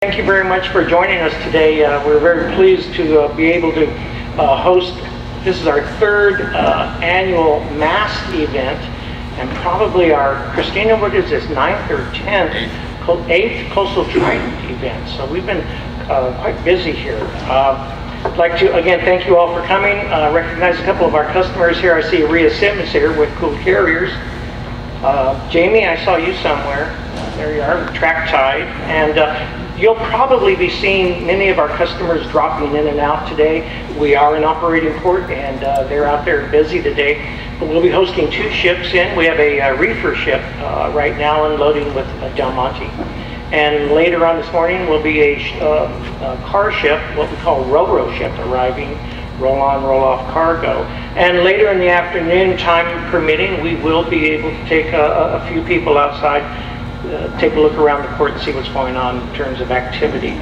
Thank you very much for joining us today. We're very pleased to be able to host, this is our third annual Mast event, and probably our, Christina, what is this, 9th or 10th, 8th Coastal Trident event. So we've been quite busy here. I'd like to, again, thank you all for coming. Recognize a couple of our customers here. I see Rhea Simmons here with Cool Carriers. Jamie, I saw you somewhere. There you are, Track Tide. And you'll probably be seeing many of our customers dropping in and out today. We are in operating port, and they're out there busy today. But we'll be hosting two ships in. We have a reefer ship right now unloading with Del Monte. And later on this morning will be a car ship, what we call Ro-Ro ship, arriving, roll-on, roll-off cargo. And later in the afternoon, time permitting, we will be able to take a few people outside, take a look around the port and see what's going on in terms of activity.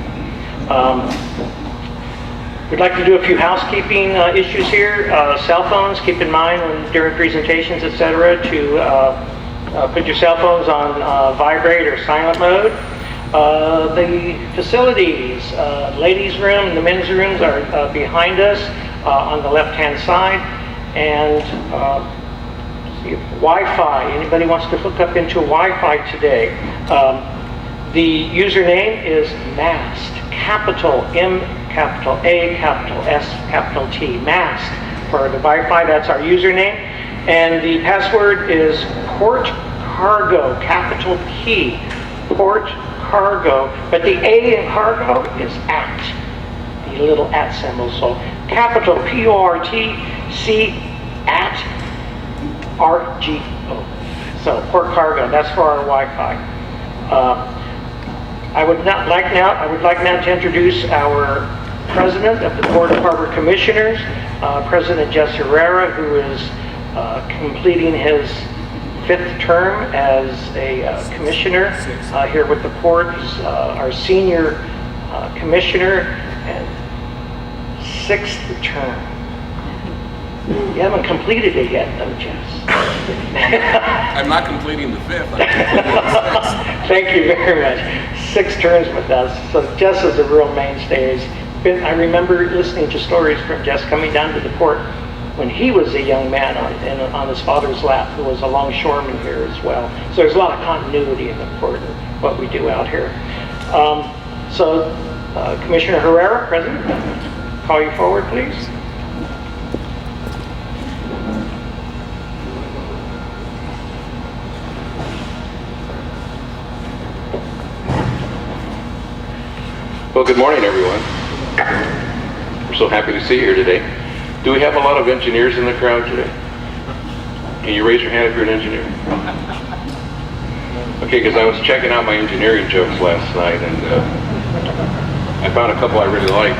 We'd like to do a few housekeeping issues here. Cell phones, keep in mind when during presentations, etc., to put your cell phones on vibrate or silent mode. The facilities, ladies' room and the men's rooms are behind us on the left-hand side. And Wi-Fi, anybody wants to hook up into Wi-Fi today. The username is Mast, capital M, capital A, capital S, capital T, Mast. For the Wi-Fi, that's our username. And the password is Port Cargo, capital P, Port Cargo. But the A in cargo is at, the little at symbol. So capital P-O-R-T-C at RGO. So Port Cargo, that's for our Wi-Fi. I would like now to introduce our President of the Board of Harbor Commissioners, President Jess Herrera, who is completing his 5th term as a commissioner here with the port. He's our senior commissioner and 6th term. You haven't completed it yet, though, Jess. I'm not completing the 5th. Thank you very much. 6 terms with us. So Jess is a real mainstay. I remember listening to stories from Jess coming down to the port when he was a young man on his father's lap, who was a longshoreman here as well. So there's a lot of continuity in the port and what we do out here. Commissioner Herrera, President, call you forward, please. Well, good morning, everyone. We're so happy to see you here today. Do we have a lot of engineers in the crowd today? Can you raise your hand if you're an engineer? Okay, because I was checking out my engineering jokes last night, and I found a couple I really liked.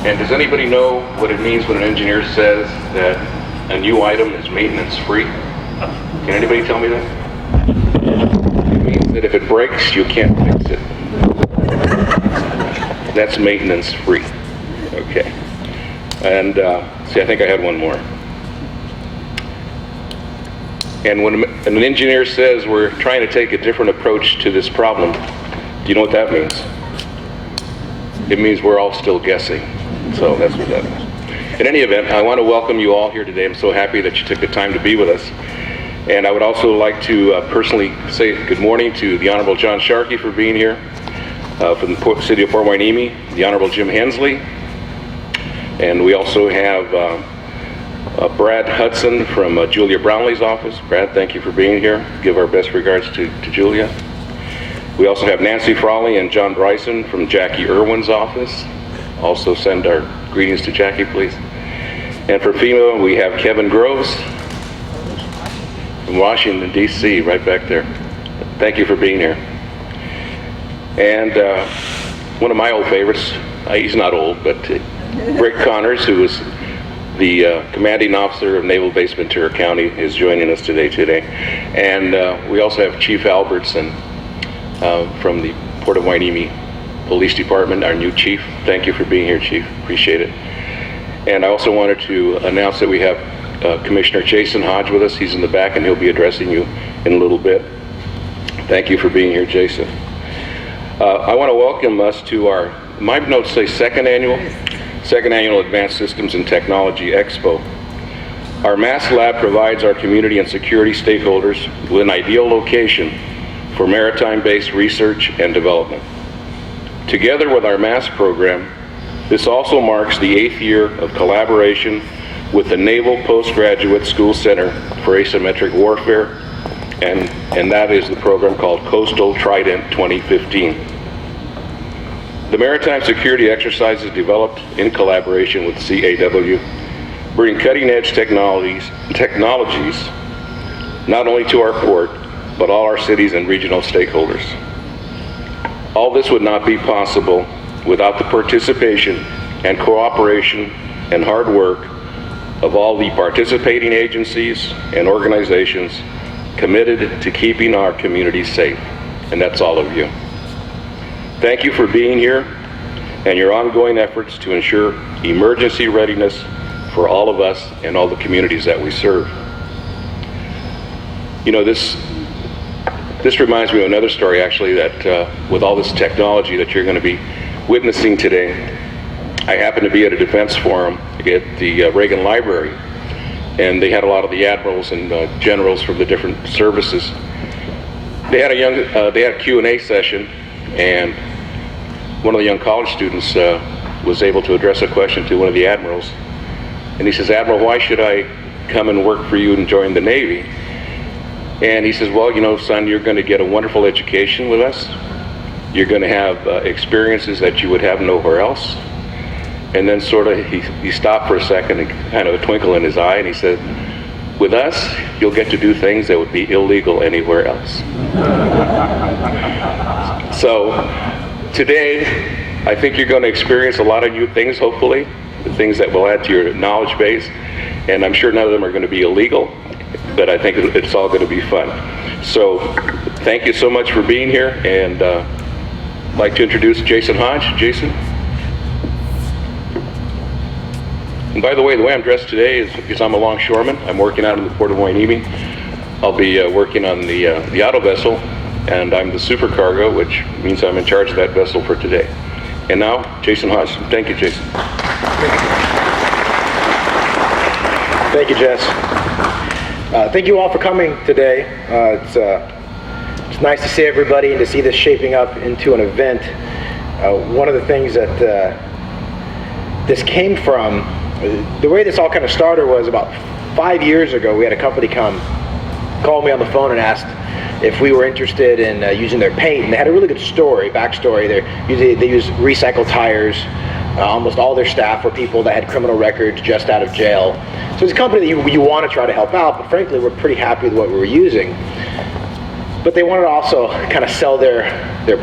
And does anybody know what it means when an engineer says that a new item is maintenance free? Can anybody tell me that? It means that if it breaks, you can't fix it. That's maintenance free. Okay. And see, I think I had one more. And when an engineer says we're trying to take a different approach to this problem, do you know what that means? It means we're all still guessing. So that's what that means. In any event, I want to welcome you all here today. I'm so happy that you took the time to be with us. And I would also like to personally say good morning to the Honorable John Sharkey for being here. From the City of Port Hueneme, the Honorable Jim Hensley. And we also have Brad Hudson from Julia Brownlee's office. Brad, thank you for being here. Give our best regards to Julia. We also have Nancy Frawley and John Bryson from Jackie Irwin's office. Also send our greetings to Jackie, please. And for FEMA, we have Kevin Groves from Washington, D.C., right back there. Thank you for being here. And one of my old favorites, he's not old, but Rick Connors, who was the commanding officer of Naval Base Ventura County, is joining us today. And we also have Chief Albertson from the Port of Hueneme Police Department, our new chief. Thank you for being here, Chief. Appreciate it. And I also wanted to announce that we have Commissioner Jason Hodge with us. He's in the back, and he'll be addressing you in a little bit. Thank you for being here, Jason. I want to welcome us to our, my notes say second annual Advanced Systems and Technology Expo. Our Mast Lab provides our community and security stakeholders with an ideal location for maritime-based research and development. Together with our Mast program, this also marks the 8th year of collaboration with the Naval Postgraduate School Center for Asymmetric Warfare, and that is the program called Coastal Trident 2015. The maritime security exercises developed in collaboration with CAW bring cutting-edge technologies not only to our port, but all our cities and regional stakeholders. All this would not be possible without the participation and cooperation and hard work of all the participating agencies and organizations committed to keeping our communities safe, and that's all of you. Thank you for being here and your ongoing efforts to ensure emergency readiness for all of us and all the communities that we serve. You know, this reminds me of another story, actually, that with all this technology that you're going to be witnessing today, I happened to be at a defense forum at the Reagan Library, and they had a lot of the admirals and generals from the different services. They had a Q&A session, and one of the young college students was able to address a question to one of the admirals, and he says, "Admiral, why should I come and work for you and join the Navy?" And he says, "Well, you know, son, you're going to get a wonderful education with us. You're going to have experiences that you would have nowhere else." And then sort of he stopped for a second and kind of a twinkle in his eye, and he said, "With us, you'll get to do things that would be illegal anywhere else." So today, I think you're going to experience a lot of new things, hopefully, the things that will add to your knowledge base. And I'm sure none of them are going to be illegal, but I think it's all going to be fun. So thank you so much for being here, and I'd like to introduce Jason Hodge. Jason? And by the way I'm dressed today is because I'm a longshoreman. I'm working out in the Port of Hueneme. I'll be working on the auto vessel, and I'm the supercargo, which means I'm in charge of that vessel for today. And now, Jason Hodge. Thank you, Jason. Thank you, Jess. Thank you all for coming today. It's nice to see everybody and to see this shaping up into an event. One of the things that this came from, the way this all kind of started was about 5 years ago. We had a company call me on the phone and asked if we were interested in using their paint, and they had a really good backstory. They use recycled tires. Almost all their staff were people that had criminal records just out of jail. So it's a company that you want to try to help out, but frankly, we're pretty happy with what we were using. But they wanted to also kind of sell their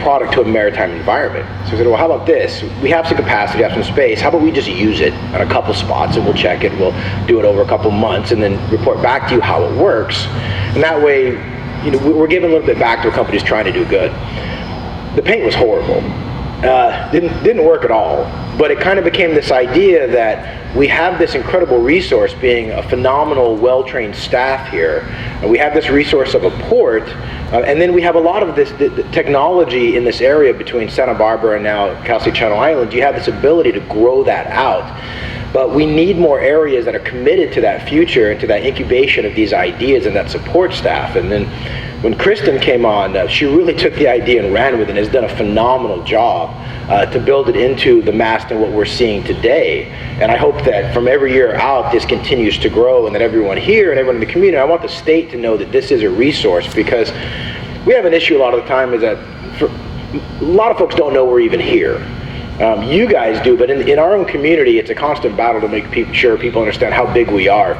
product to a maritime environment. So I said, well, how about this? We have some capacity, we have some space. How about we just use it at a couple spots, and we'll check it. We'll do it over a couple months and then report back to you how it works. And that way, you know, we're giving a little bit back to a company who's trying to do good. The paint was horrible. Didn't work at all. But it kind of became this idea that we have this incredible resource, being a phenomenal, well-trained staff here. And we have this resource of a port, and then we have a lot of this technology in this area between Santa Barbara and now Cal State Channel Islands. You have this ability to grow that out. But we need more areas that are committed to that future and to that incubation of these ideas and that support staff. And then when Kristen came on, she really took the idea and ran with it and has done a phenomenal job to build it into the Mast and what we're seeing today. And I hope that from every year out, this continues to grow, and that everyone here and everyone in the community, I want the state to know that this is a resource, because we have an issue a lot of the time is that a lot of folks don't know we're even here. You guys do, but in our own community, it's a constant battle to make sure people understand how big we are.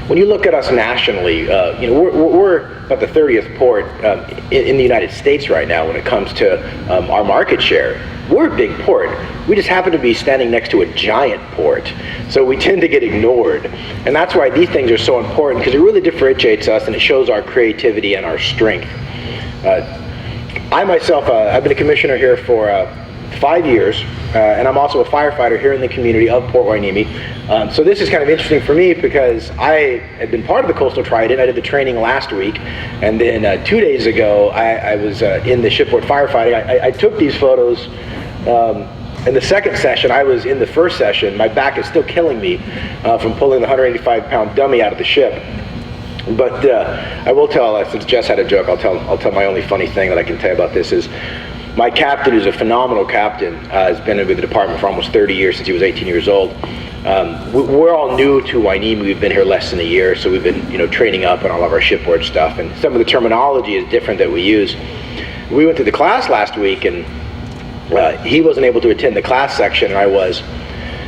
When you look at us nationally, you know, we're about the 30th port in the United States right now when it comes to our market share. We're a big port. We just happen to be standing next to a giant port, so we tend to get ignored. And that's why these things are so important, because it really differentiates us and it shows our creativity and our strength. I myself, I've been a commissioner here for 5 years, and I'm also a firefighter here in the community of Port Hueneme. So this is kind of interesting for me because I had been part of the Coastal Trident. I did the training last week, and then 2 days ago I was in the shipboard firefighting. I took these photos in the second session. I was in the first session. My back is still killing me from pulling the 185-pound dummy out of the ship. But I will tell, since Jess had a joke, I'll tell my only funny thing that I can tell you about this is my captain, who's a phenomenal captain, has been with the department for almost 30 years, since he was 18 years old. We're all new to Hueneme. We've been here less than a year, so we've been training up on all of our shipboard stuff, and some of the terminology is different that we use. We went to the class last week, and he wasn't able to attend the class section, and I was.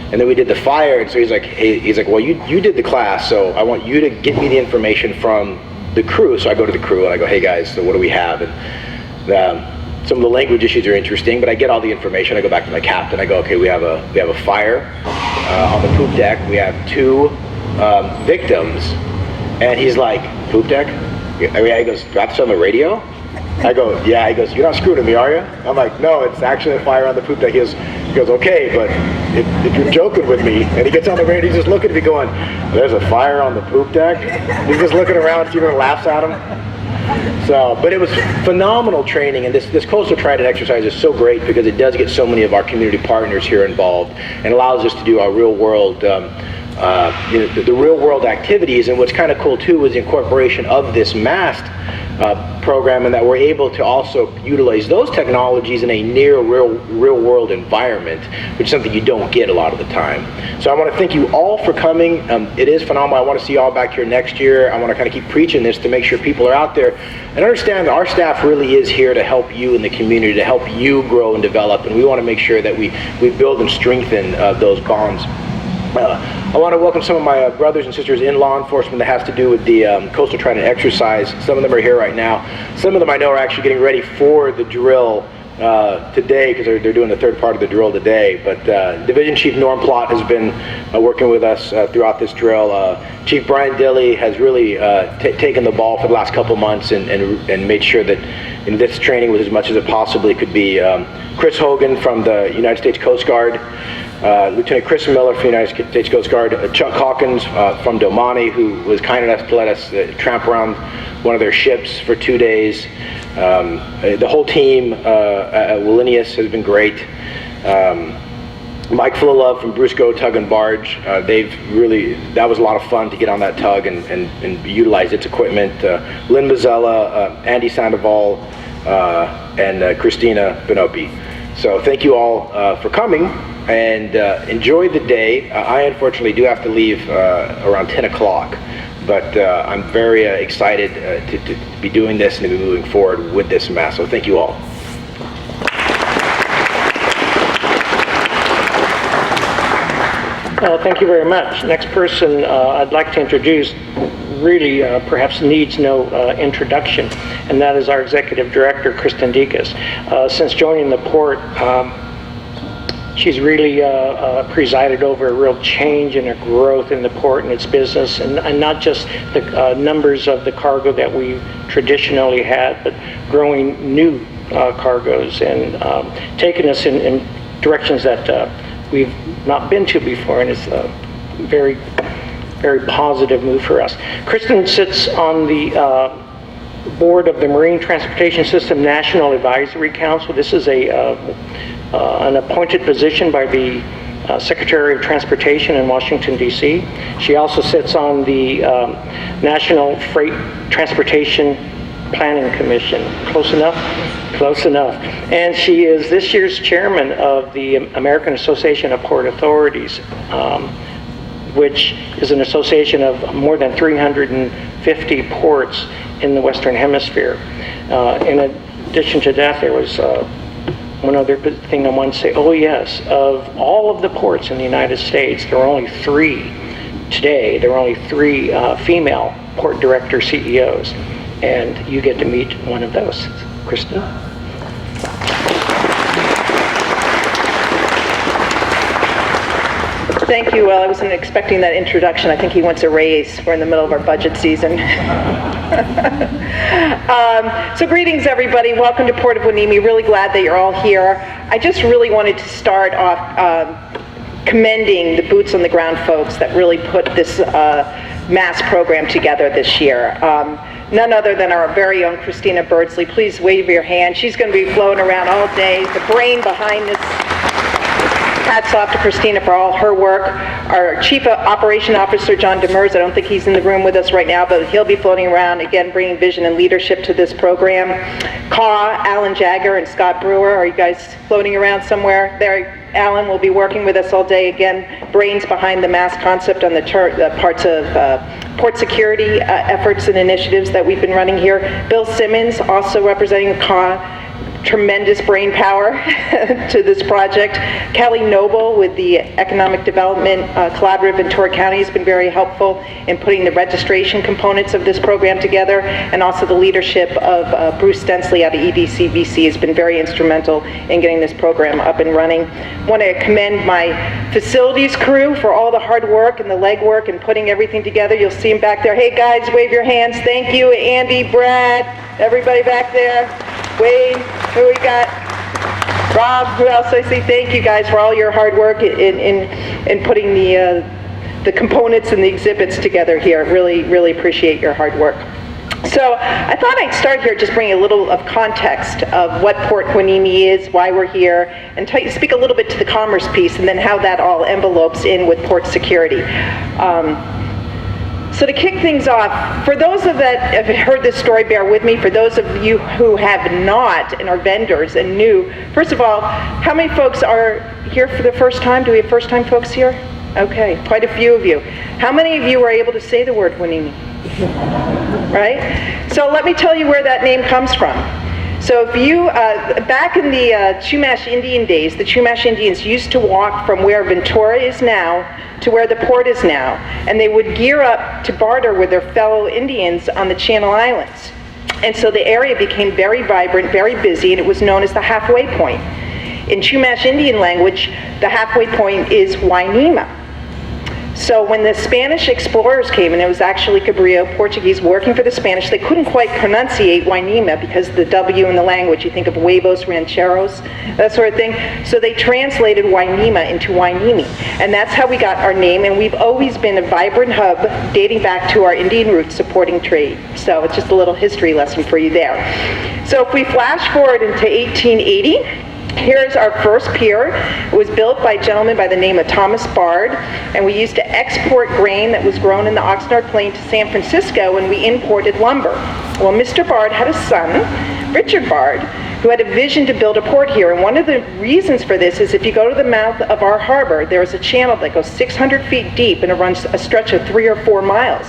And then we did the fire, and so he's like, well, you did the class, so I want you to get me the information from the crew. So I go to the crew and I go, hey guys, so what do we have? And some of the language issues are interesting, but I get all the information. I go back to my captain. I go, okay, we have a fire on the poop deck. We have 2 victims, and he's like, poop deck? He goes, got this on the radio? I go, yeah. He goes, you're not screwing with me, are you? I'm like, no, it's actually a fire on the poop deck. He goes, okay, but if you're joking with me. And he gets on the radio, he's just looking at me going, there's a fire on the poop deck? He's just looking around, Steven laughs at him. So, but it was phenomenal training, and this Coastal Trident exercise is so great because it does get so many of our community partners here involved and allows us to do our real world, the real world activities. And what's kind of cool too is the incorporation of this Mast program, and that we're able to also utilize those technologies in a near real world environment, which is something you don't get a lot of the time. So I want to thank you all for coming. It is phenomenal. I want to see you all back here next year. I want to kind of keep preaching this to make sure people are out there and understand that our staff really is here to help you in the community, to help you grow and develop, and we want to make sure that we build and strengthen those bonds. I want to welcome some of my brothers and sisters in law enforcement that has to do with the Coastal Trident exercise. Some of them are here right now. Some of them I know are actually getting ready for the drill today, because they're doing the third part of the drill today. But Division Chief Norm Plott has been working with us throughout this drill. Chief Brian Dilley has really taken the ball for the last couple months and made sure that this training was as much as it possibly could be. Chris Hogan from the United States Coast Guard, Lieutenant Chris Miller from the United States Coast Guard, Chuck Hawkins from Domani, who was kind enough to let us tramp around one of their ships for 2 days. The whole team at Wallenius has been great. Mike Full from Brusco Tug and Barge, that was a lot of fun to get on that tug and utilize its equipment. Lynn Mazzella, Andy Sandoval, and Christina Benopi. So thank you all for coming, and enjoy the day. I unfortunately do have to leave around 10 o'clock, but I'm very excited to be doing this and to be moving forward with this Mast. So thank you all. Thank you very much. Next person I'd like to introduce really perhaps needs no introduction, and that is our Executive Director, Kristen Dekas. Since joining the port, she's really presided over a real change and a growth in the port and its business, and not just the numbers of the cargo that we traditionally had, but growing new cargoes and taking us in directions that we've not been to before, and it's a very, very positive move for us. Kristen sits on the board of the Marine Transportation System National Advisory Council. This is an appointed position by the Secretary of Transportation in Washington, D.C. She also sits on the National Freight Transportation Planning Commission. Close enough? Close enough. And she is this year's chairman of the American Association of Port Authorities, which is an association of more than 350 ports in the Western Hemisphere. In addition to that, there was one other thing I want to say. Oh yes, of all of the ports in the United States, there are only 3 today. There are only 3 female port director CEOs, and you get to meet one of those. Kristen? Thank you. Well, I wasn't expecting that introduction. I think he wants a raise. We're in the middle of our budget season. So greetings, everybody. Welcome to Port of Hueneme. Really glad that you're all here. I just really wanted to start off commending the boots on the ground folks that really put this Mast program together this year. None other than our very own Christina Birdsley. Please wave your hand. She's going to be floating around all day. The brain behind this. Hats off to Christina for all her work. Our Chief Operation Officer, John Demers, I don't think he's in the room with us right now, but he'll be floating around, again, bringing vision and leadership to this program. Alan Jagger, and Scott Brewer, are you guys floating around somewhere? There, Alan will be working with us all day, again, brains behind the Mast concept on the parts of port security efforts and initiatives that we've been running here. Bill Simmons, also representing CAW, tremendous brain power to this project. Kelly Noble with the Economic Development Collaborative in Ventura County has been very helpful in putting the registration components of this program together, and also the leadership of Bruce Stensley out of EDCVC has been very instrumental in getting this program up and running. I want to commend my facilities crew for all the hard work and the legwork and putting everything together. You'll see them back there. Hey guys, wave your hands. Thank you, Andy, Brad, everybody back there. Wade, who we got? Rob, who else I see? Thank you guys for all your hard work in putting the components and the exhibits together here. Really appreciate your hard work. So I thought I'd start here just bringing a little of context of what Port Hueneme is, why we're here, and speak a little bit to the commerce piece, and then how that all envelopes in with port security. So to kick things off, for those of that have heard this story, bear with me. For those of you who have not and are vendors and new, first of all, how many folks are here for the first time? Do we have first-time folks here? Okay, quite a few of you. How many of you were able to say the word Hueneme? Right? So let me tell you where that name comes from. So if you, back in the Chumash Indian days, the Chumash Indians used to walk from where Ventura is now to where the port is now, and they would gear up to barter with their fellow Indians on the Channel Islands. And so the area became very vibrant, very busy, and it was known as the halfway point. In Chumash Indian language, the halfway point is Hueneme. So when the Spanish explorers came, and it was actually Cabrillo, Portuguese, working for the Spanish, they couldn't quite pronunciate Hueneme because the W in the language, you think of huevos, rancheros, that sort of thing. So they translated Hueneme into Hueneme. And that's how we got our name, and we've always been a vibrant hub dating back to our Indian roots supporting trade. So it's just a little history lesson for you there. So if we flash forward into 1880, here's our first pier. It was built by a gentleman by the name of Thomas Bard, and we used to export grain that was grown in the Oxnard Plain to San Francisco, and we imported lumber. Well, Mr. Bard had a son, Richard Bard, who had a vision to build a port here, and one of the reasons for this is if you go to the mouth of our harbor, there is a channel that goes 600 feet deep, and it runs a stretch of 3 or 4 miles.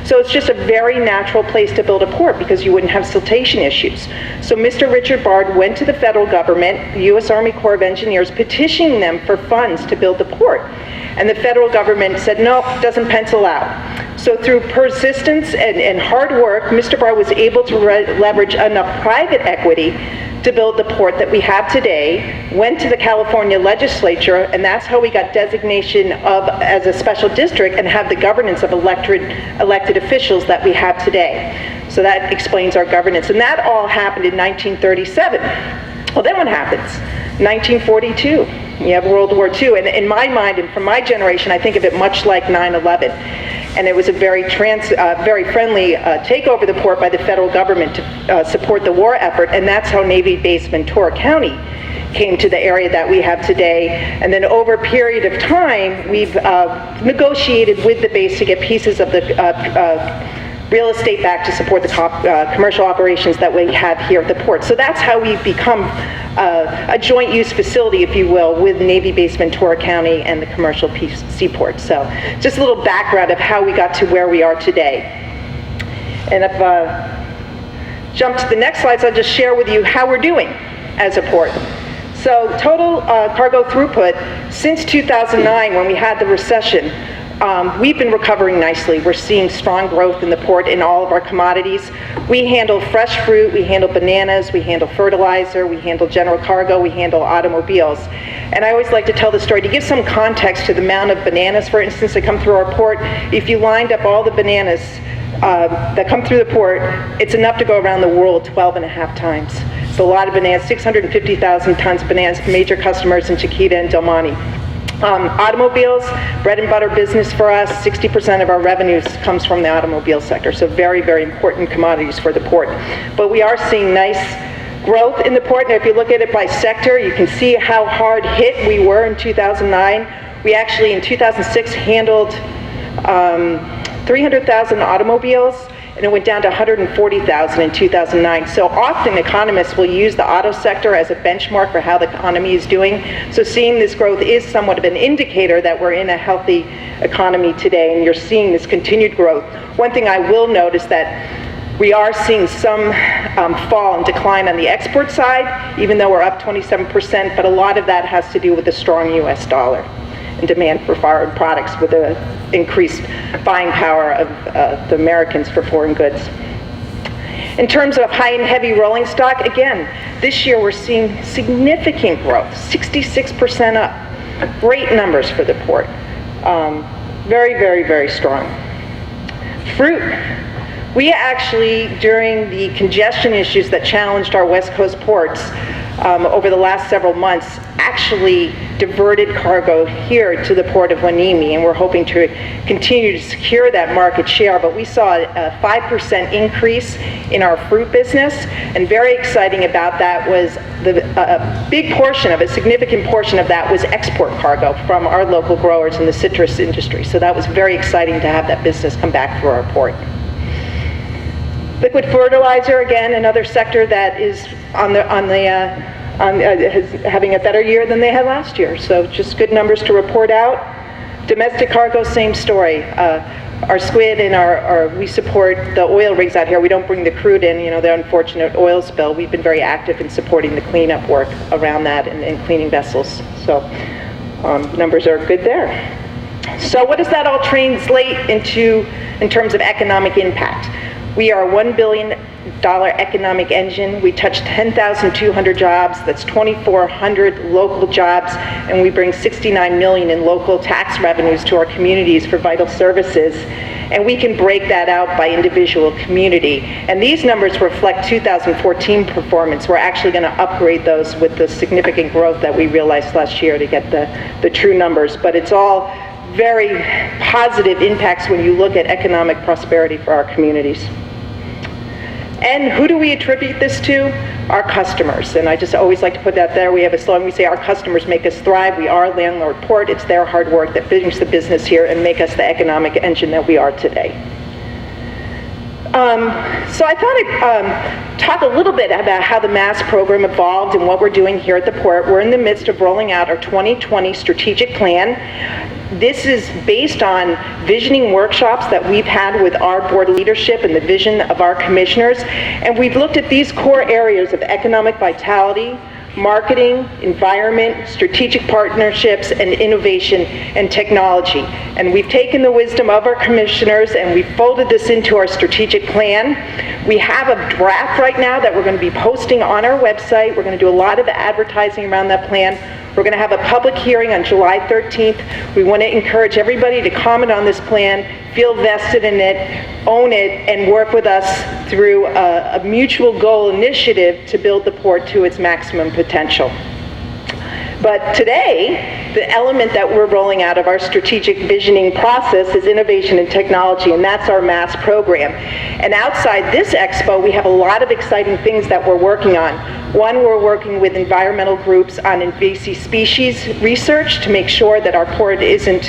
So it's just a very natural place to build a port because you wouldn't have siltation issues. So Mr. Richard Bard went to the federal government, the U.S. Army Corps of Engineers, petitioning them for funds to build the port. And the federal government said, no, doesn't pencil out. So through persistence and hard work, Mr. Bard was able to leverage enough private equity to build the port that we have today, went to the California legislature, and that's how we got designation of as a special district and have the governance of elected officials that we have today. So that explains our governance. And that all happened in 1937. Well, then what happens? 1942, you have World War II. And in my mind, and from my generation, I think of it much like 9/11. And it was a very friendly takeover of the port by the federal government to support the war effort, and that's how Navy Base Ventura County came to the area that we have today. And then over a period of time, we've negotiated with the base to get pieces of the real estate back to support the commercial operations that we have here at the port. So that's how we've become a joint use facility, if you will, with Navy Base Ventura County and the commercial seaport. So just a little background of how we got to where we are today. And if jump to the next slides, I'll just share with you how we're doing as a port. So total cargo throughput since 2009 when we had the recession, we've been recovering nicely. We're seeing strong growth in the port in all of our commodities. We handle fresh fruit, we handle bananas, we handle fertilizer, we handle general cargo, we handle automobiles. And I always like to tell the story to give some context to the amount of bananas, for instance, that come through our port. If you lined up all the bananas that come through the port, it's enough to go around the world 12 and a half times. It's a lot of bananas, 650,000 tons of bananas for major customers in Chiquita and Del Monte. Automobiles, bread and butter business for us. 60% of our revenues comes from the automobile sector, so very, very important commodities for the port. But we are seeing nice growth in the port, and if you look at it by sector, you can see how hard hit we were in 2009. We actually, in 2006, handled 300,000 automobiles, and it went down to 140,000 in 2009. So often economists will use the auto sector as a benchmark for how the economy is doing. So seeing this growth is somewhat of an indicator that we're in a healthy economy today, and you're seeing this continued growth. One thing I will note is that we are seeing some fall and decline on the export side, even though we're up 27%, but a lot of that has to do with the strong US dollar and demand for foreign products with the increased buying power of the Americans for foreign goods. In terms of high and heavy rolling stock, again, this year we're seeing significant growth, 66% up. Great numbers for the port. Very, very, very strong. Fruit. We actually, during the congestion issues that challenged our West Coast ports over the last several months, actually diverted cargo here to the port of Hueneme, and we're hoping to continue to secure that market share. But we saw a 5% increase in our fruit business, and very exciting about that was a big portion of it, a significant portion of that was export cargo from our local growers in the citrus industry. So that was very exciting to have that business come back through our port. Liquid fertilizer, again, another sector that is having a better year than they had last year. So just good numbers to report out. Domestic cargo, same story. Our squid and we support the oil rigs out here. We don't bring the crude in, the unfortunate oil spill. We've been very active in supporting the cleanup work around that and cleaning vessels. So numbers are good there. So what does that all translate into in terms of economic impact? We are a $1 billion economic engine. We touch 10,200 jobs. That's 2,400 local jobs, and we bring $69 million in local tax revenues to our communities for vital services. And we can break that out by individual community. And these numbers reflect 2014 performance. We're actually going to upgrade those with the significant growth that we realized last year to get the true numbers. But it's all very positive impacts when you look at economic prosperity for our communities. And who do we attribute this to? Our customers. And I just always like to put that there. We have a slogan, we say our customers make us thrive. We are a landlord port. It's their hard work that brings the business here and make us the economic engine that we are today. So I thought I'd talk a little bit about how the Mast program evolved and what we're doing here at the port. We're in the midst of rolling out our 2020 strategic plan. This is based on visioning workshops that we've had with our board leadership and the vision of our commissioners. And we've looked at these core areas of economic vitality, marketing, environment, strategic partnerships, and innovation and technology. And we've taken the wisdom of our commissioners and we've folded this into our strategic plan. We have a draft right now that we're going to be posting on our website. We're going to do a lot of advertising around that plan. We're going to have a public hearing on July 13th. We want to encourage everybody to comment on this plan, feel vested in it, own it, and work with us through a mutual goal initiative to build the port to its maximum potential. But today, the element that we're rolling out of our strategic visioning process is innovation and technology, and that's our Mast program. And outside this expo, we have a lot of exciting things that we're working on. One, we're working with environmental groups on invasive species research to make sure that our port isn't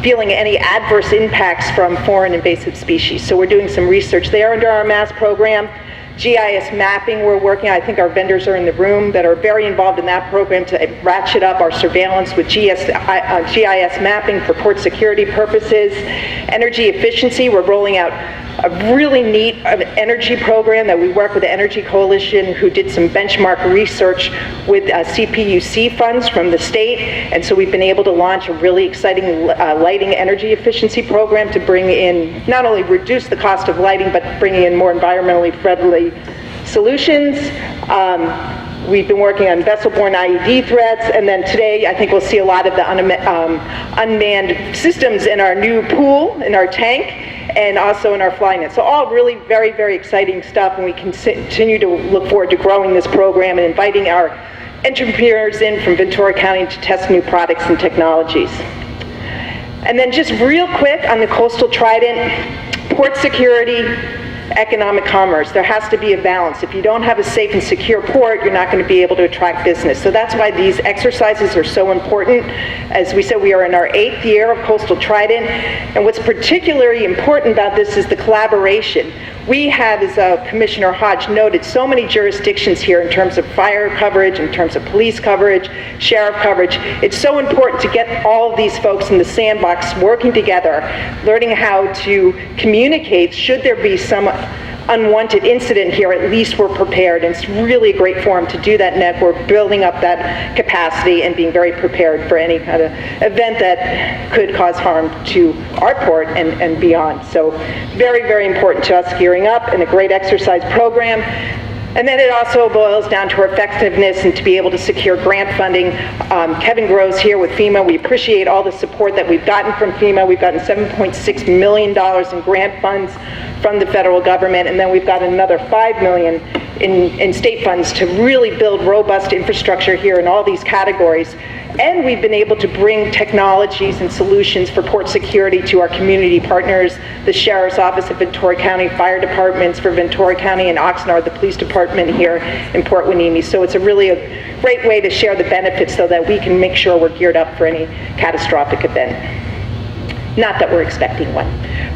feeling any adverse impacts from foreign invasive species. So we're doing some research there under our Mast program. GIS mapping we're working on. I think our vendors are in the room that are very involved in that program to ratchet up our surveillance with GIS mapping for port security purposes. Energy efficiency, we're rolling out a really neat energy program that we work with the Energy Coalition, who did some benchmark research with CPUC funds from the state. And so we've been able to launch a really exciting lighting energy efficiency program to bring in, not only reduce the cost of lighting, but bringing in more environmentally friendly solutions. We've been working on vessel-borne IED threats, and then today I think we'll see a lot of the unmanned systems in our new pool, in our tank, and also in our flynet. So all really very, very exciting stuff, and we continue to look forward to growing this program and inviting our entrepreneurs in from Ventura County to test new products and technologies. And then just real quick on the Coastal Trident, port security, economic commerce. There has to be a balance. If you don't have a safe and secure port, you're not going to be able to attract business. So that's why these exercises are so important. As we said, we are in our 8th year of Coastal Trident, and what's particularly important about this is the collaboration. We have, as Commissioner Hodge noted, so many jurisdictions here in terms of fire coverage, in terms of police coverage, sheriff coverage. It's so important to get all of these folks in the sandbox working together, learning how to communicate should there be some unwanted incident here. At least we're prepared, and it's really a great forum to do that network, building up that capacity and being very prepared for any kind of event that could cause harm to our port and beyond. So very, very important to us gearing up, and a great exercise program. And then it also boils down to our effectiveness and to be able to secure grant funding. Kevin Groves here with FEMA. We appreciate all the support that we've gotten from FEMA. We've gotten $7.6 million in grant funds from the federal government, and then we've got another $5 million in state funds to really build robust infrastructure here in all these categories. And we've been able to bring technologies and solutions for port security to our community partners, the Sheriff's Office of Ventura County, fire departments for Ventura County and Oxnard, the police department here in Port Hueneme. So it's a great way to share the benefits so that we can make sure we're geared up for any catastrophic event. Not that we're expecting one.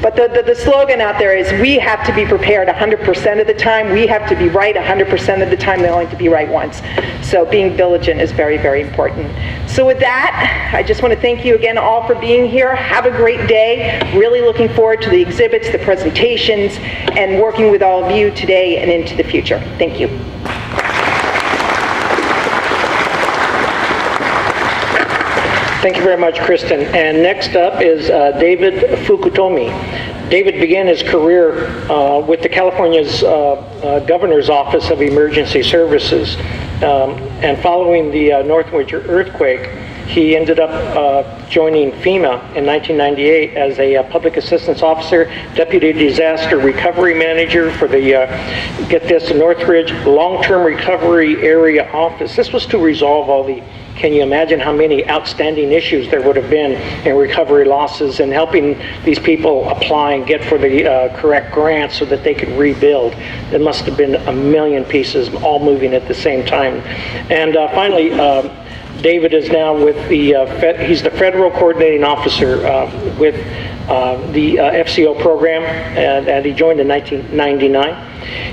But the slogan out there is we have to be prepared 100% of the time. We have to be right 100% of the time. They only have to be right once. So being diligent is very, very important. So with that, I just want to thank you again all for being here. Have a great day. Really looking forward to the exhibits, the presentations, and working with all of you today and into the future. Thank you. Thank you very much, Kristen. And next up is David Fukutomi. David began his career with the California's Governor's Office of Emergency Services. And following the Northridge earthquake, he ended up joining FEMA in 1998 as a public assistance officer, deputy disaster recovery manager for the, get this, Northridge long-term recovery area office. This was to resolve all the, can you imagine how many outstanding issues there would have been in recovery losses and helping these people apply and get for the correct grants so that they could rebuild? There must have been a million pieces all moving at the same time. And finally, David is now with the, he's the Federal Coordinating Officer with the FCO program, and he joined in 1999.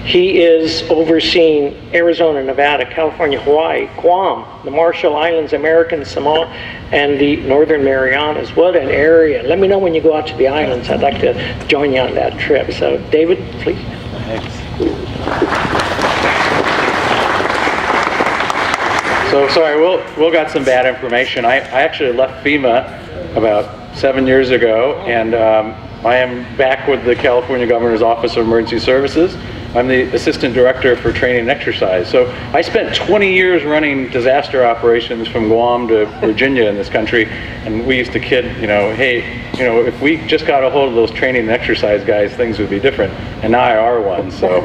He is overseeing Arizona, Nevada, California, Hawaii, Guam, the Marshall Islands, American Samoa, and the Northern Marianas. What an area. Let me know when you go out to the islands. I'd like to join you on that trip. So, David, please. Thanks. So, sorry, Will got some bad information. I actually left FEMA about 7 years ago, and I am back with the California Governor's Office of Emergency Services. I'm the Assistant Director for Training and Exercise. So I spent 20 years running disaster operations from Guam to Virginia in this country, and we used to kid, hey, if we just got a hold of those training and exercise guys, things would be different. And now I are one. So,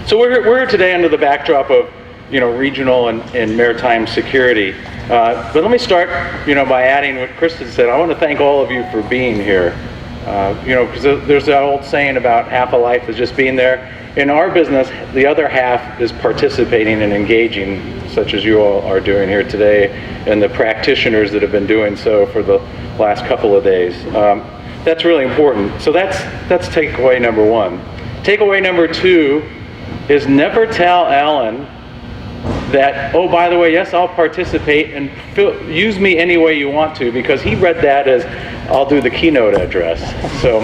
so we're here today under the backdrop of regional and maritime security. But let me start, by adding what Kristen said. I want to thank all of you for being here. Because there's that old saying about half a life is just being there. In our business, the other half is participating and engaging, such as you all are doing here today, and the practitioners that have been doing so for the last couple of days. That's really important. So that's takeaway number one. Takeaway number two is never tell Alan that, oh, by the way, yes, I'll participate and use me any way you want to, because he read that as I'll do the keynote address. So,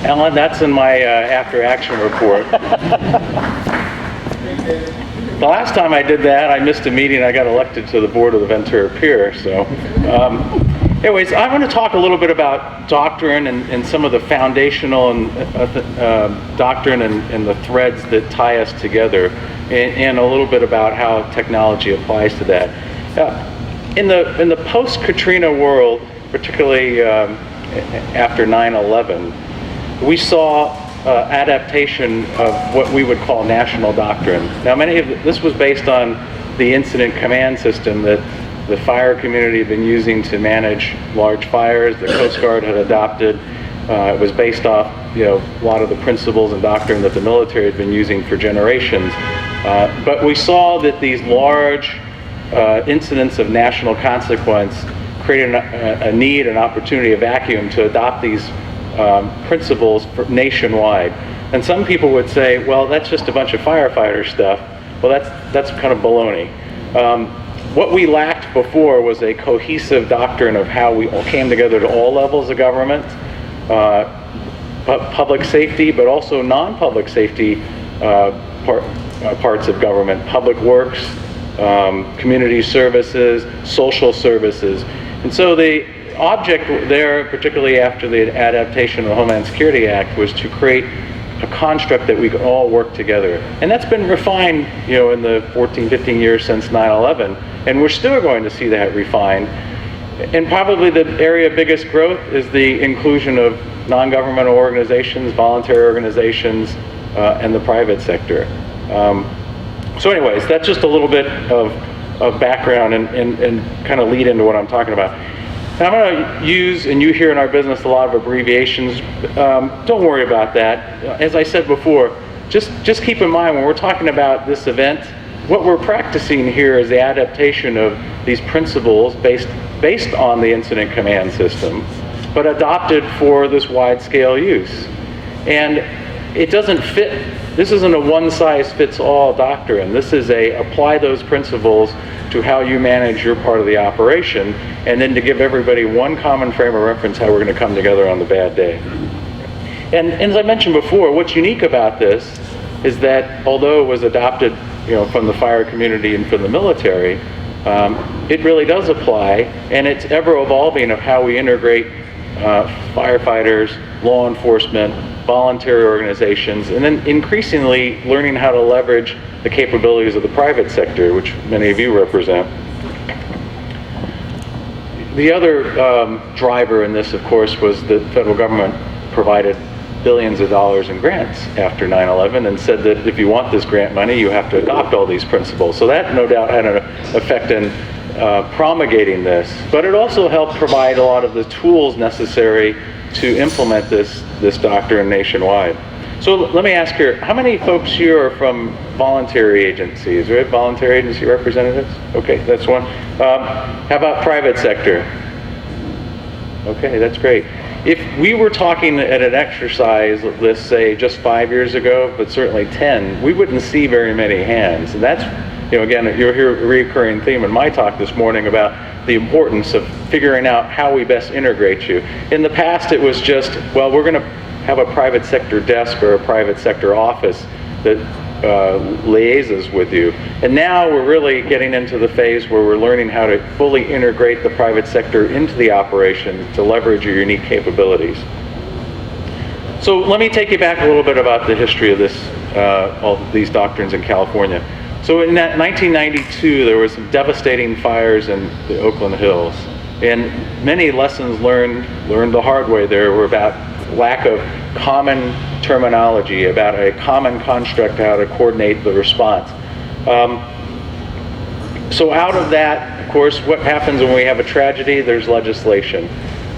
Alan, that's in my after action report. The last time I did that, I missed a meeting. I got elected to the board of the Ventura Pier. So, Anyways, I want to talk a little bit about doctrine and some of the foundational and doctrine and the threads that tie us together, and a little bit about how technology applies to that. In the post-Katrina world, particularly after 9/11, we saw adaptation of what we would call national doctrine. Now, this was based on the incident command system that the fire community had been using to manage large fires. The Coast Guard had adopted. It was based off, a lot of the principles and doctrine that the military had been using for generations. But we saw that these large incidents of national consequence created a need, an opportunity, a vacuum to adopt these principles nationwide. And some people would say, well, that's just a bunch of firefighter stuff. Well, that's kind of baloney. What we lacked before was a cohesive doctrine of how we all came together to all levels of government, public safety, but also non-public safety parts of government, public works, community services, social services. And so the object there, particularly after the adaptation of the Homeland Security Act, was to create a construct that we could all work together. And that's been refined, in the 14, 15 years since 9/11, and we're still going to see that refined. And probably the area of biggest growth is the inclusion of non-governmental organizations, voluntary organizations, and the private sector. So anyways, that's just a little bit of background and kind of lead into what I'm talking about. And I'm going to use, and you hear in our business, a lot of abbreviations. Don't worry about that. As I said before, just keep in mind when we're talking about this event, what we're practicing here is the adaptation of these principles based on the incident command system, but adopted for this wide-scale use. And it doesn't fit. This isn't a one-size-fits-all doctrine. This is apply those principles to how you manage your part of the operation, and then to give everybody one common frame of reference how we're going to come together on the bad day. And as I mentioned before, what's unique about this is that although it was adopted, from the fire community and from the military, it really does apply, and it's ever evolving of how we integrate firefighters, law enforcement, voluntary organizations, and then increasingly learning how to leverage the capabilities of the private sector, which many of you represent. The other driver in this, of course, was the federal government provided billions of dollars in grants after 9/11 and said that if you want this grant money, you have to adopt all these principles. So that no doubt had an effect in promulgating this, but it also helped provide a lot of the tools necessary to implement this doctrine nationwide. So let me ask here, how many folks here are from voluntary agencies, right? Voluntary agency representatives? Okay, that's one. How about private sector? Okay, that's great. If we were talking at an exercise, let's say just 5 years ago, but certainly 10, we wouldn't see very many hands. And that's, again, you'll hear a recurring theme in my talk this morning about the importance of figuring out how we best integrate you. In the past, it was just, well, we're going to have a private sector desk or a private sector office that liaises with you. And now we're really getting into the phase where we're learning how to fully integrate the private sector into the operation to leverage your unique capabilities. So let me take you back a little bit about the history of this, all these doctrines in California. So in 1992, there were some devastating fires in the Oakland Hills. And many lessons learned the hard way there were about lack of common terminology, about a common construct, how to coordinate the response. So out of that, of course, what happens when we have a tragedy? There's legislation.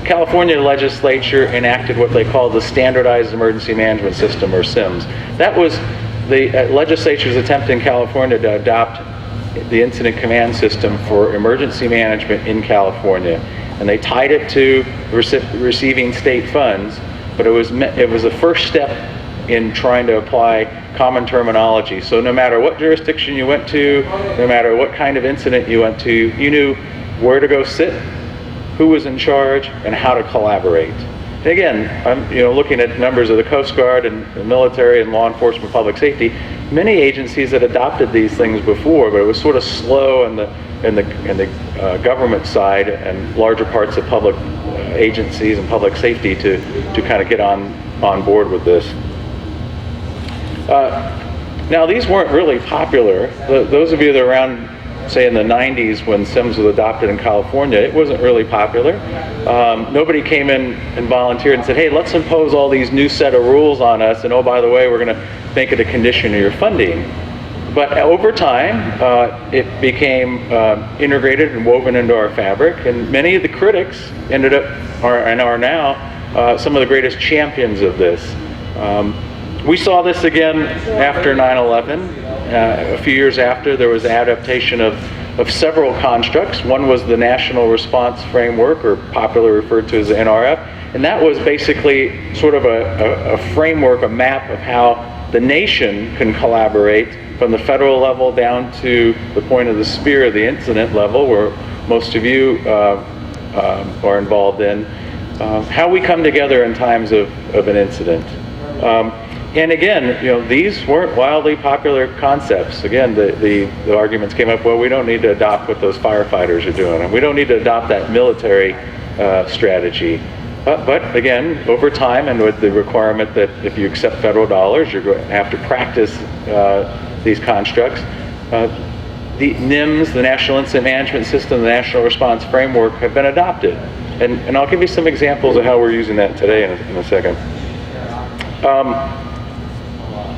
California legislature enacted what they call the Standardized Emergency Management System, or SIMS. That was the legislature's attempt in California to adopt the incident command system for emergency management in California. And they tied it to receiving state funds, but it was a first step in trying to apply common terminology. So no matter what jurisdiction you went to, no matter what kind of incident you went to, you knew where to go sit, who was in charge, and how to collaborate. And again, I'm looking at numbers of the Coast Guard and the military and law enforcement, public safety. Many agencies had adopted these things before, but it was sort of slow, and the government side and larger parts of public agencies and public safety to kind of get on board with this. Now, these weren't really popular. Those of you that are around, say, in the 90s when SIMS was adopted in California, it wasn't really popular. Nobody came in and volunteered and said, hey, let's impose all these new set of rules on us, and oh, by the way, we're going to make it a condition of your funding. But over time, it became integrated and woven into our fabric, and many of the critics ended up, and are now, some of the greatest champions of this. We saw this again after 9/11. A few years after, there was adaptation of several constructs. One was the National Response Framework, or popularly referred to as the NRF, and that was basically sort of a framework, a map of how the nation can collaborate from the federal level down to the point of the spear, the incident level, where most of you are involved in, how we come together in times of an incident. And again, these weren't wildly popular concepts. Again, the arguments came up, well, we don't need to adopt what those firefighters are doing, and we don't need to adopt that military strategy. But again, over time, and with the requirement that if you accept federal dollars, you're going to have to practice these constructs, the NIMS, the National Incident Management System, the National Response Framework have been adopted. And I'll give you some examples of how we're using that today in a second.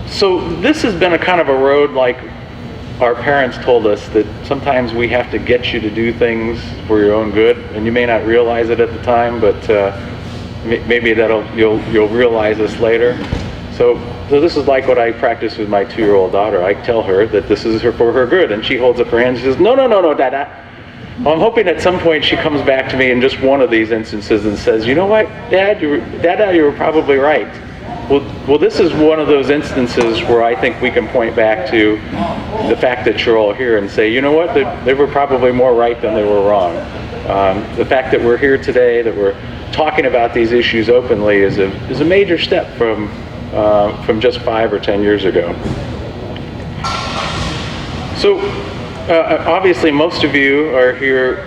So this has been a kind of a road, like our parents told us, that sometimes we have to get you to do things for your own good, and you may not realize it at the time, but maybe you'll realize this later. So this is like what I practice with my 2-year-old daughter. I tell her that this is for her good, and she holds up her hand and says, no, Dada. Well, I'm hoping at some point she comes back to me in just one of these instances and says, you know what, Dada, you were probably right. Well, this is one of those instances where I think we can point back to the fact that you're all here and say, you know what, they were probably more right than they were wrong. The fact that we're here today, that we're talking about these issues openly is a major step from just 5 or 10 years ago. So obviously most of you are here,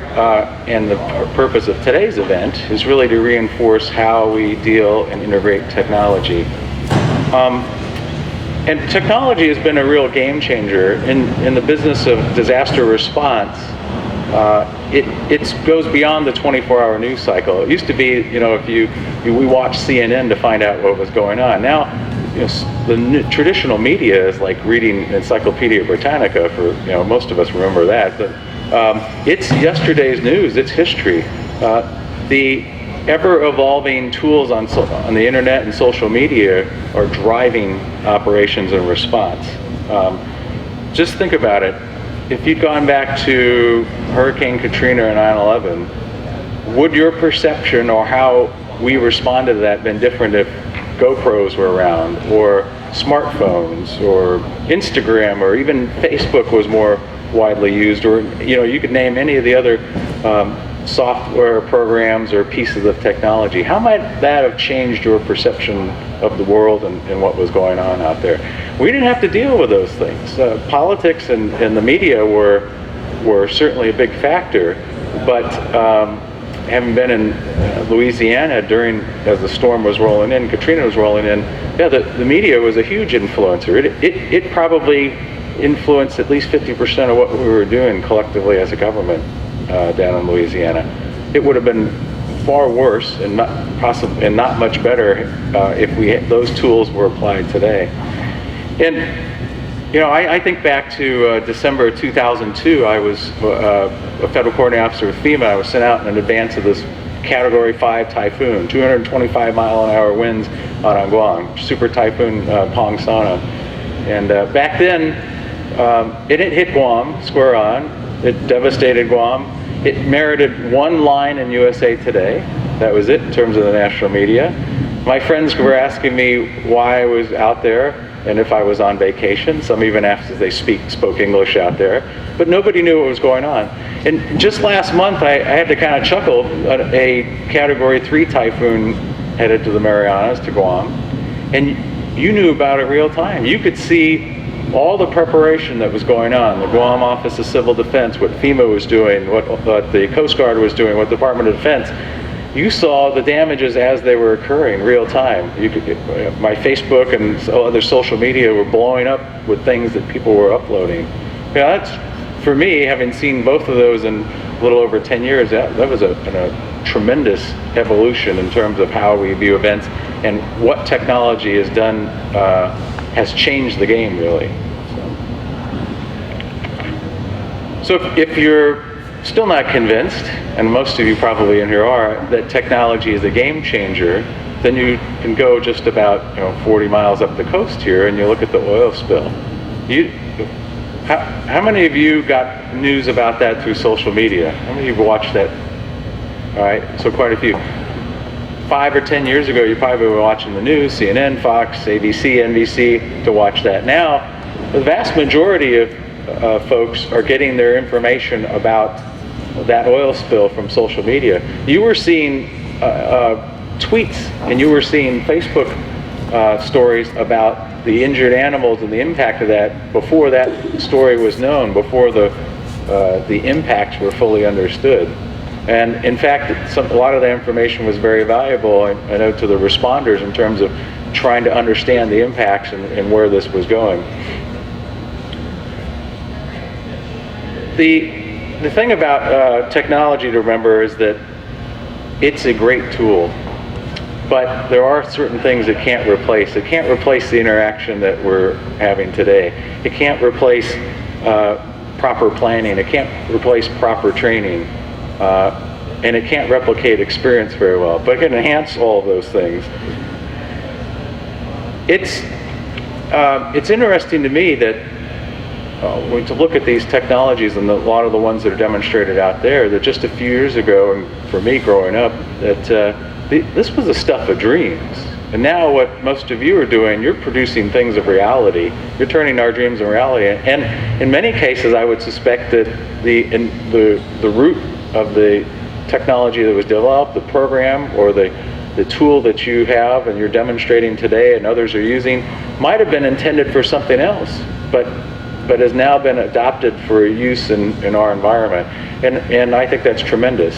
and the purpose of today's event is really to reinforce how we deal and integrate technology. And technology has been a real game changer in the business of disaster response. It goes beyond the 24-hour news cycle. It used to be, we watched CNN to find out what was going on. Now, the traditional media is like reading Encyclopedia Britannica for, most of us remember that, but it's yesterday's news, it's history. The ever-evolving tools on the internet and social media are driving operations and response. Just think about it. If you'd gone back to Hurricane Katrina and 9/11, would your perception or how we responded to that been different if GoPros were around, or smartphones, or Instagram, or even Facebook was more widely used, or you could name any of the other software programs or pieces of technology? How might that have changed your perception of the world and what was going on out there? We didn't have to deal with those things. Politics and the media were certainly a big factor, but having been in Louisiana as the storm was rolling in, Katrina was rolling in, the media was a huge influencer. It probably influenced at least 50% of what we were doing collectively as a government down in Louisiana. It would have been far worse and not much better if those tools were applied today. And I think back to December of 2002. I was a federal coordinating officer with FEMA. I was sent out in advance of this Category 5 typhoon, 225-mile-an-hour winds on Guam, super typhoon Pongsana. And back then, it hit Guam square on. It devastated Guam. It merited one line in USA Today. That was it in terms of the national media. My friends were asking me why I was out there and if I was on vacation. Some even asked if they spoke English out there, but nobody knew what was going on. And just last month, I had to kind of chuckle. A Category 3 typhoon headed to the Marianas, to Guam, and you knew about it real time. You could see all the preparation that was going on, the Guam Office of Civil Defense, what FEMA was doing, what the Coast Guard was doing, what the Department of Defense, you saw the damages as they were occurring real time. My Facebook and other social media were blowing up with things that people were uploading. Yeah, that's, for me, having seen both of those in a little over 10 years, that was a tremendous evolution in terms of how we view events, and what technology has done has changed the game, really. So if you're still not convinced, and most of you probably in here are, that technology is a game changer, then you can go just about 40 miles up the coast here and you look at the oil spill. How many of you got news about that through social media? How many of you watched that? All right, so quite a few. 5 or 10 years ago, you probably were watching the news, CNN, Fox, ABC, NBC, to watch that. Now, the vast majority of folks are getting their information about that oil spill from social media. You were seeing tweets, and you were seeing Facebook stories about the injured animals and the impact of that before that story was known, before the impacts were fully understood. And in fact, a lot of that information was very valuable, I know, to the responders in terms of trying to understand the impacts and where this was going. The thing about technology to remember is that it's a great tool, but there are certain things it can't replace. It can't replace the interaction that we're having today. It can't replace proper planning. It can't replace proper training. And it can't replicate experience very well, but it can enhance all of those things. It's interesting to me that when to look at these technologies and a lot of the ones that are demonstrated out there, that just a few years ago, and for me growing up, that this was the stuff of dreams. And now what most of you are doing, you're producing things of reality. You're turning our dreams into reality. And in many cases, I would suspect that the root of the technology that was developed, the program or the tool that you have and you're demonstrating today and others are using, might have been intended for something else, but has now been adopted for use in our environment. And I think that's tremendous.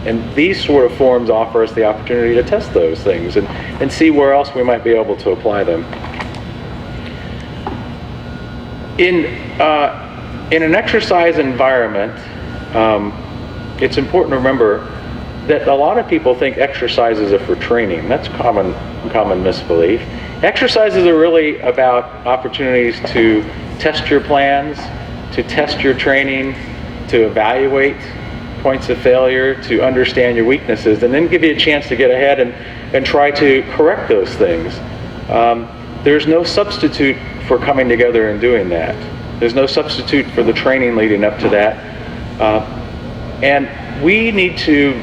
And these sort of forums offer us the opportunity to test those things and see where else we might be able to apply them. In an exercise environment, it's important to remember that a lot of people think exercises are for training. That's common misbelief. Exercises are really about opportunities to test your plans, to test your training, to evaluate points of failure, to understand your weaknesses, and then give you a chance to get ahead and try to correct those things. There's no substitute for coming together and doing that. There's no substitute for the training leading up to that. And we need to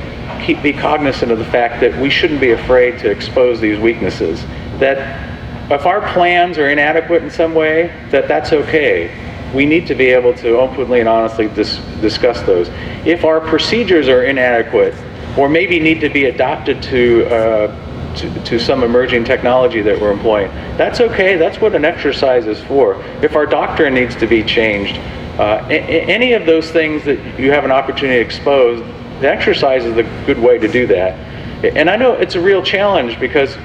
be cognizant of the fact that we shouldn't be afraid to expose these weaknesses. That if our plans are inadequate in some way, that's okay. We need to be able to openly and honestly discuss those. If our procedures are inadequate, or maybe need to be adopted to some emerging technology that we're employing, that's okay. That's what an exercise is for. If our doctrine needs to be changed, any of those things that you have an opportunity to expose, the exercise is a good way to do that. And I know it's a real challenge because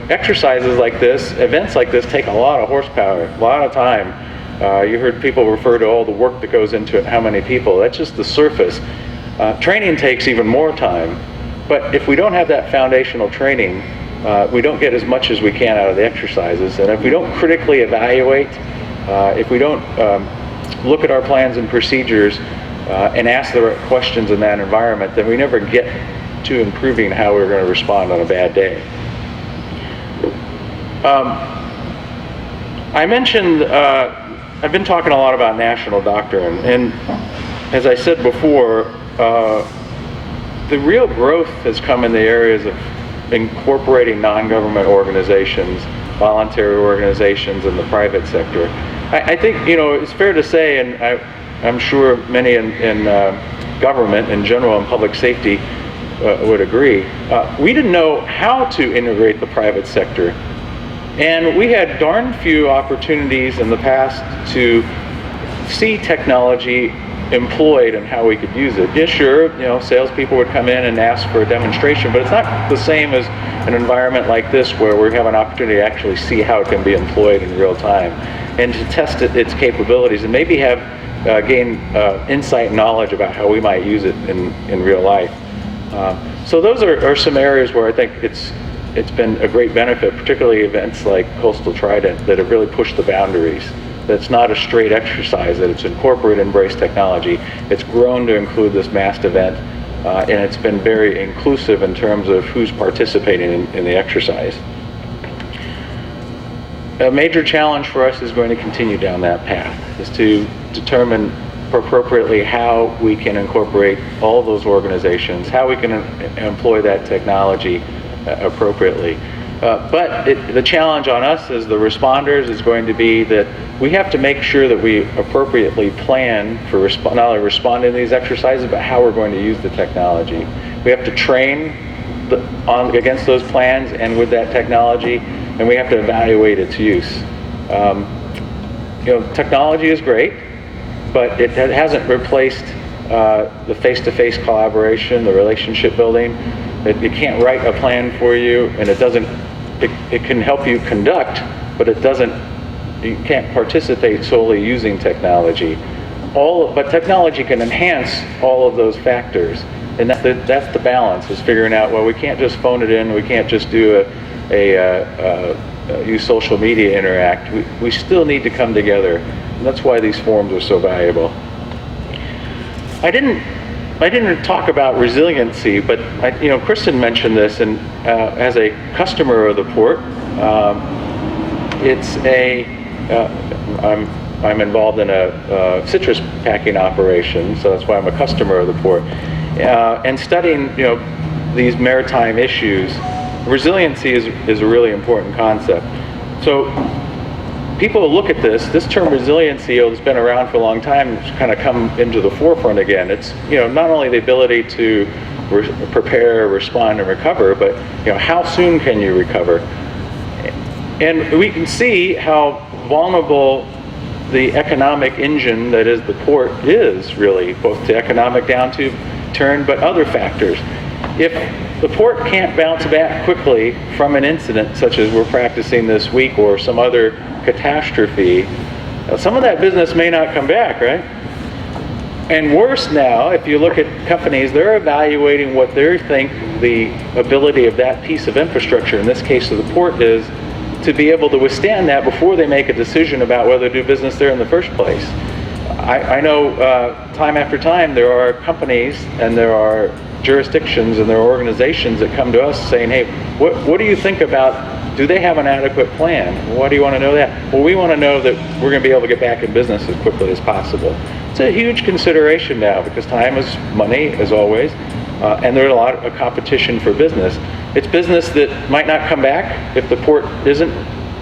exercises like this, events like this, take a lot of horsepower, a lot of time. You heard people refer to all the work that goes into it, how many people. That's just the surface. Training takes even more time. But if we don't have that foundational training, we don't get as much as we can out of the exercises. And if we don't critically evaluate, if we don't look at our plans and procedures and ask the right questions in that environment, then we never get to improving how we're going to respond on a bad day. I mentioned, I've been talking a lot about national doctrine, and as I said before, the real growth has come in the areas of incorporating non-government organizations, voluntary organizations, and the private sector. I think, it's fair to say, and I'm sure many in government in general and public safety would agree, we didn't know how to integrate the private sector And we had darn few opportunities in the past to see technology employed and how we could use it. Yeah, sure, salespeople would come in and ask for a demonstration, but it's not the same as an environment like this where we have an opportunity to actually see how it can be employed in real time and to test its capabilities and maybe gain insight and knowledge about how we might use it in real life. So those are some areas where I think it's been a great benefit, particularly events like Coastal Trident that have really pushed the boundaries. That's not a straight exercise, that it's incorporated embrace technology. It's grown to include this Mast event, and it's been very inclusive in terms of who's participating in the exercise. A major challenge for us is going to continue down that path, is to determine appropriately how we can incorporate all of those organizations, how we can employ that technology appropriately. But the challenge on us as the responders is going to be that we have to make sure that we appropriately plan for not only responding to these exercises, but how we're going to use the technology. We have to train against those plans and with that technology, and we have to evaluate its use. Technology is great, but it hasn't replaced the face-to-face collaboration, the relationship building. It can't write a plan for you, and it can help you conduct, but you can't participate solely using technology. But technology can enhance all of those factors, and that's the balance, is figuring out, well, we can't just phone it in, we can't just do use social media interact. We still need to come together, and that's why these forums are so valuable. I didn't talk about resiliency, but Kristen mentioned this, and as a customer of the port, I'm involved in a citrus packing operation, so that's why I'm a customer of the port, and studying these maritime issues. Resiliency is a really important concept. So people look at this term resiliency, it's been around for a long time, it's kind of come into the forefront again. It's not only the ability to prepare, respond, and recover, but how soon can you recover? And we can see how vulnerable the economic engine that is the port is, really, both to economic downturn, but other factors. If the port can't bounce back quickly from an incident such as we're practicing this week or some other catastrophe, some of that business may not come back, right? And worse now, if you look at companies, they're evaluating what they think the ability of that piece of infrastructure, in this case of the port, is to be able to withstand that before they make a decision about whether to do business there in the first place. I know time after time there are companies and there are jurisdictions and there are organizations that come to us saying, hey, what do you think about, do they have an adequate plan? Why do you want to know that? Well, we want to know that we're going to be able to get back in business as quickly as possible. It's a huge consideration now because time is money, as always, and there's a lot of competition for business. It's business that might not come back if the port isn't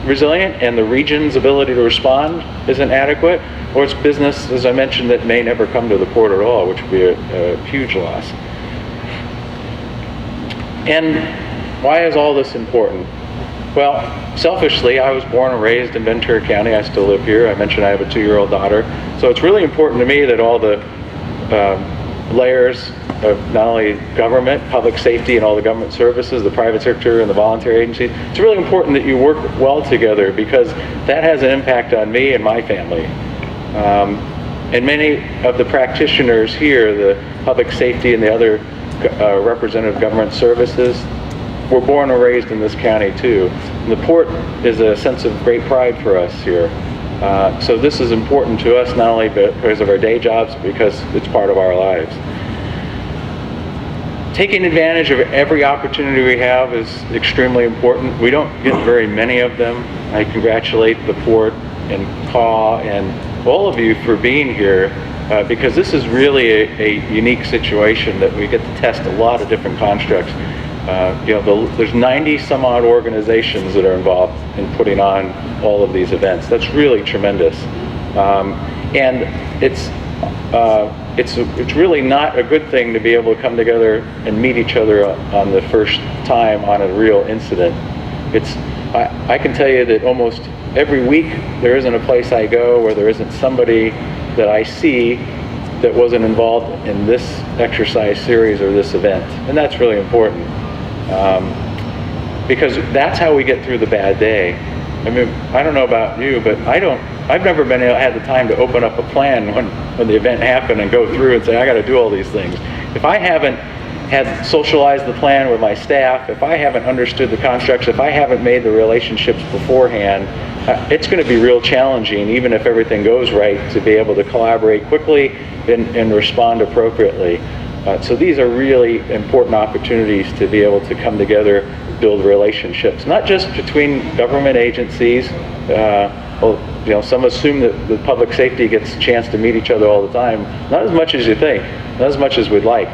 resilient and the region's ability to respond isn't adequate, or it's business, as I mentioned, that may never come to the port at all, which would be a huge loss. And why is all this important? Well, selfishly, I was born and raised in Ventura County. I still live here. I mentioned I have a 2-year-old daughter. So it's really important to me that all the layers of not only government, public safety, and all the government services, the private sector and the voluntary agencies, it's really important that you work well together because that has an impact on me and my family. And many of the practitioners here, the public safety and the other representative government services, were born and raised in this county too. And the port is a sense of great pride for us here. So this is important to us not only because of our day jobs, but because it's part of our lives. Taking advantage of every opportunity we have is extremely important. We don't get very many of them. I congratulate the port and CAW and all of you for being here because this is really a unique situation that we get to test a lot of different constructs. There's 90 some odd organizations that are involved in putting on all of these events. That's really tremendous. And it's really not a good thing to be able to come together and meet each other on the first time on a real incident. I can tell you that almost every week there isn't a place I go where there isn't somebody that I see that wasn't involved in this exercise series or this event. And that's really important. Because that's how we get through the bad day. I mean, I don't know about you, but I've never had the time to open up a plan when the event happened and go through and say, I got to do all these things. If I haven't had socialized the plan with my staff, if I haven't understood the constructs, if I haven't made the relationships beforehand, it's going to be real challenging, even if everything goes right, to be able to collaborate quickly and respond appropriately. So these are really important opportunities to be able to come together, build relationships, not just between government agencies. Some assume that the public safety gets a chance to meet each other all the time. Not as much as you think, not as much as we'd like.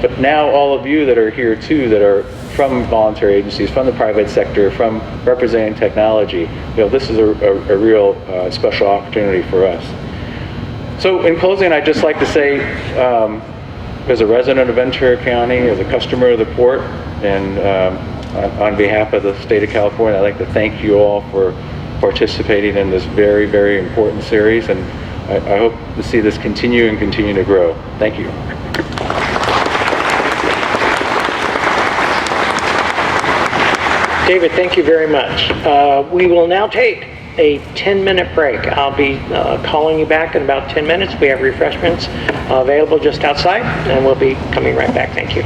But now all of you that are here too, that are from voluntary agencies, from the private sector, from representing technology, this is a real special opportunity for us. So in closing, I'd just like to say, as a resident of Ventura County, as a customer of the port, and on behalf of the state of California, I'd like to thank you all for participating in this very, very important series, and I hope to see this continue and continue to grow. Thank you. David, thank you very much. We will now take a 10-minute break. I'll be calling you back in about 10 minutes. We have refreshments available just outside, and we'll be coming right back. Thank you.